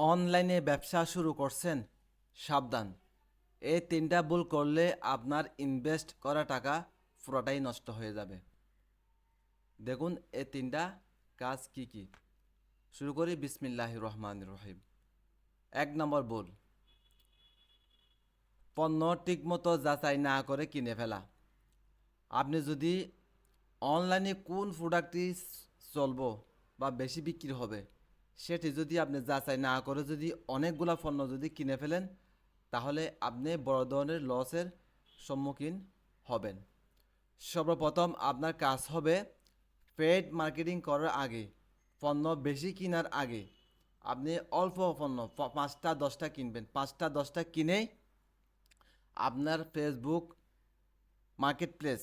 অনলাইনে ব্যবসা শুরু করছেন, সাবধান। এই তিনটা ভুল করলে আপনার ইনভেস্ট করা টাকা পুরোটাই নষ্ট হয়ে যাবে। দেখুন এই তিনটা কাজ কি কি। শুরু করি বিসমিল্লাহির রহমানির রহিম। 1 নম্বর ভুল, পণ্য ঠিকমতো যাচাই না করে কিনে ফেলা। আপনি যদি অনলাইনে কোন প্রোডাক্টটি চলবো বা বেশি বিক্রি হবে সেটি যদি আপনি যাচাই না করে যদি অনেকগুলা পণ্য যদি কিনে ফেলেন, তাহলে আপনি বড় ধরনের লসের সম্মুখীন হবেন। সর্বপ্রথম আপনার কাজ হবে পেইড মার্কেটিং করার আগে, পণ্য বেশি কেনার আগে আপনি অল্প পণ্য 5টা 10টা কিনবেন। 5টা 10টা কিনেই আপনার ফেসবুক মার্কেট প্লেস,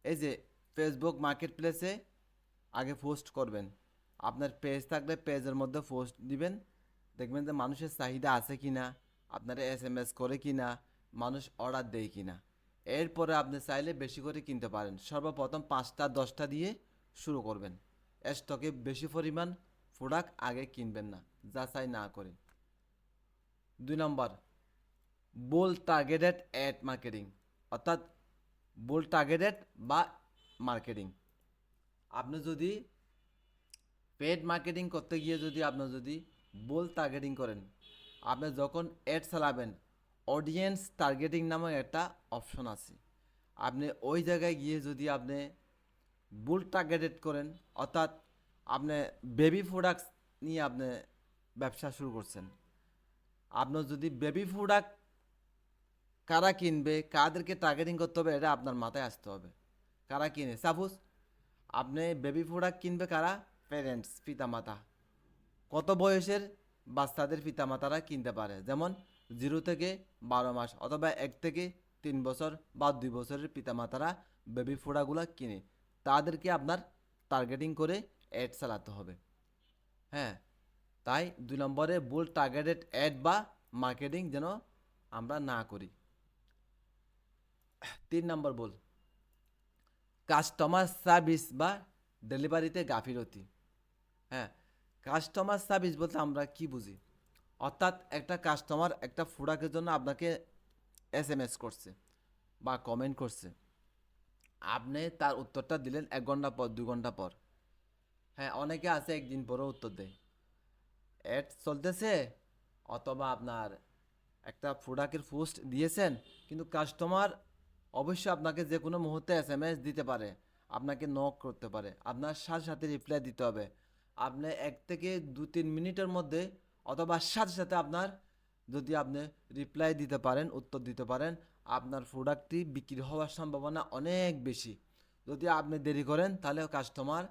এই যে ফেসবুক মার্কেট প্লেসে আগে পোস্ট করবেন। আপনার পেজ থাকলে পেজের মধ্যে পোস্ট দিবেন। দেখবেন যে মানুষের চাহিদা আছে কি না, আপনারা SMS করে কি না, মানুষ অর্ডার দেয় কি না। এরপরে আপনি চাইলে বেশি করে কিনতে পারেন। সর্বপ্রথম 5টা 10টা দিয়ে শুরু করবেন। স্টকে বেশি পরিমাণ প্রোডাক্ট আগে কিনবেন না যাচাই না করে। 2 নম্বর, বোল টার্গেটেড অ্যাড মার্কেটিং, অর্থাৎ বোল টার্গেটেড বা মার্কেটিং। আপনি যদি পেড মার্কেটিং করতে গিয়ে যদি আপনি যদি বোল টার্গেটিং করেন, আপনি যখন অ্যাড চালাবেন অডিয়েন্স টার্গেটিং নামে একটা অপশন আছে। আপনি ওই জায়গায় গিয়ে যদি আপনি বোল টার্গেটেড করেন, অর্থাৎ আপনি বেবি প্রোডাক্টস নিয়ে আপনি ব্যবসা শুরু করছেন, আপনার যদি বেবি প্রোডাক্ট কারা কিনবে, কাদেরকে টার্গেটিং করতে হবে, এটা আপনার মাথায় আসতে হবে। কারা কিনে, সাপোজ আপনি বেবি প্রোডাক্ট কিনবে কারা, প্যারেন্টস, পিতামাতা। কত বয়সের বাচ্চাদের পিতামাতারা কিনতে পারে, যেমন 0 থেকে 12 মাস অথবা 1 থেকে 3 বছর বা 2 বছরের পিতামাতারা বেবি ফোড়াগুলো কিনে, তাদেরকে আপনার টার্গেটিং করে অ্যাড চালাতে হবে। হ্যাঁ, তাই 2 নম্বরে ভুল টার্গেটেড অ্যাড বা মার্কেটিং যেন আমরা না করি। 3 নম্বর ভুল, কাস্টমার সার্ভিস বা ডেলিভারিতে গাফিলতি। হ্যাঁ, কাস্টমার সার্ভিস বলতে আমরা কি বুঝি, অর্থাৎ একটা কাস্টমার একটা প্রোডাক্টের জন্য আপনাকে SMS করছে বা কমেন্ট করছে, আপনি তার উত্তরটা দিলেন 1 ঘন্টা পর 2 ঘন্টা পর। হ্যাঁ, অনেকে আছে একদিন পরেও উত্তর দেয়। অ্যাড চলতেছে অথবা আপনার একটা প্রোডাক্টের পোস্ট দিয়েছেন, কিন্তু কাস্টমার অবশ্যই আপনাকে যে কোনো মুহূর্তে SMS দিতে পারে, আপনাকে নক করতে পারে, আপনার সাথে সাথে রিপ্লাই দিতে হবে। আপনি 1 থেকে 2-3 মিনিটের মধ্যে অথবা সাথে সাথে আপনার যদি আপনি রিপ্লাই দিতে পারেন, উত্তর দিতে পারেন, আপনার প্রোডাক্টটি বিক্রি হওয়ার সম্ভাবনা অনেক বেশি। যদি আপনি দেরি করেন তাহলে কাস্টমার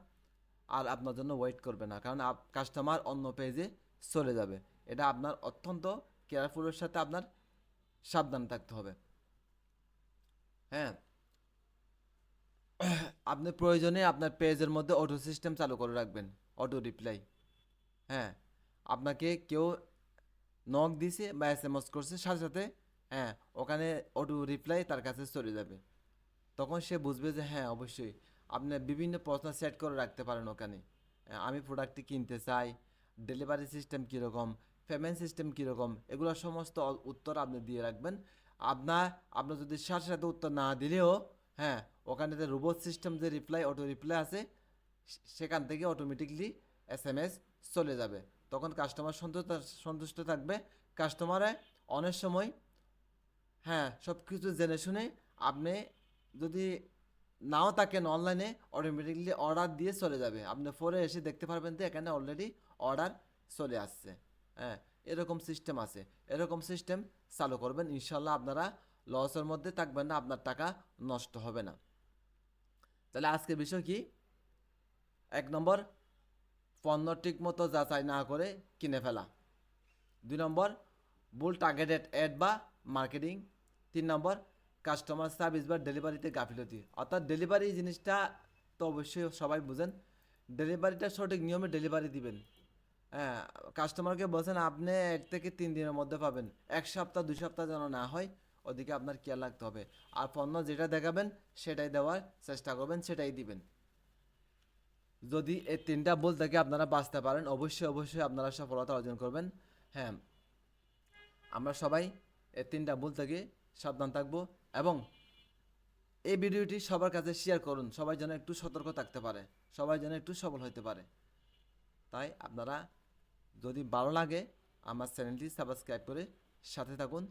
আর আপনার জন্য ওয়েট করবে না, কারণ কাস্টমার অন্য পেজে চলে যাবে। এটা আপনার অত্যন্ত কেয়ারফুলের সাথে আপনার সাবধান থাকতে হবে। হ্যাঁ, আপনি প্রয়োজনে আপনার পেজের মধ্যে অটো সিস্টেম চালু করে রাখবেন, অটো রিপ্লাই। হ্যাঁ, আপনাকে কেউ নক দিছে বা SMS করছে, সাথে সাথে হ্যাঁ ওখানে অটো রিপ্লাই তার কাছে চলে যাবে। তখন সে বুঝবে যে হ্যাঁ অবশ্যই। আপনি বিভিন্ন প্রশ্ন সেট করে রাখতে পারেন ওখানে, আমি প্রোডাক্টটি কিনতে চাই, ডেলিভারি সিস্টেম কীরকম, পেমেন্ট সিস্টেম কীরকম, এগুলো সমস্ত উত্তর আপনি দিয়ে রাখবেন। আপনার যদি সাথে সাথে উত্তর না দিলেও হ্যাঁ ওখানে যে রোবট সিস্টেম যে রিপ্লাই অটো রিপ্লাই আছে, সেখান থেকে অটোমেটিকলি SMS চলে যাবে। তখন কাস্টমার সন্তুষ্ট থাকবে। কাস্টমারে অনেক সময় হ্যাঁ সব কিছু জেনে শুনে আপনি যদি নাও থাকেন অনলাইনে, অটোমেটিকলি অর্ডার দিয়ে চলে যাবে। আপনি পরে এসে দেখতে পারবেন যে এখানে অলরেডি অর্ডার চলে আসছে। হ্যাঁ, এরকম সিস্টেম আছে। এরকম সিস্টেম চালু করবেন, ইনশাল্লাহ আপনারা লসের মধ্যে থাকবেন না, আপনার টাকা নষ্ট হবে না। তাহলে আজকের বিষয় কি? 1 নম্বর, পণ্য ঠিক মতো যাচাই না করে কিনে ফেলা। 2 নম্বর, ভুল টার্গেটেড অ্যাড বা মার্কেটিং। 3 নম্বর, কাস্টমার সার্ভিস বা ডেলিভারিতে গাফিলতি। অর্থাৎ ডেলিভারি জিনিসটা তো অবশ্যই সবাই বুঝেন, ডেলিভারিটা সঠিক নিয়মে ডেলিভারি দিবেন। হ্যাঁ, কাস্টমারকে বলছেন আপনি 1 থেকে 3 দিনের মধ্যে পাবেন, 1 সপ্তাহ 2 সপ্তাহ যেন না হয়, ওদিকে আপনার খেয়াল রাখতে হবে। আর পণ্য যেটা দেখাবেন সেটাই দেওয়ার চেষ্টা করবেন, সেটাই দিবেন। যদি এই তিনটা ভুল থেকে আপনারা বাঁচতে পারেন, অবশ্যই অবশ্যই আপনারা সফলতা অর্জন করবেন। হ্যাঁ, আমরা সবাই এই তিনটা ভুল থেকে সাবধান থাকবো এবং এই ভিডিওটি সবার কাছে শেয়ার করুন, সবাই যেন একটু সতর্ক থাকতে পারে, সবাই যেন একটু সবল হতে পারে। তাই আপনারা যদি ভালো লাগে আমার চ্যানেলটি সাবস্ক্রাইব করে সাথে থাকুন।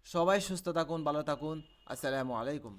সবাই সুস্থ থাকুন, ভালো থাকুন। আসসালামু আলাইকুম।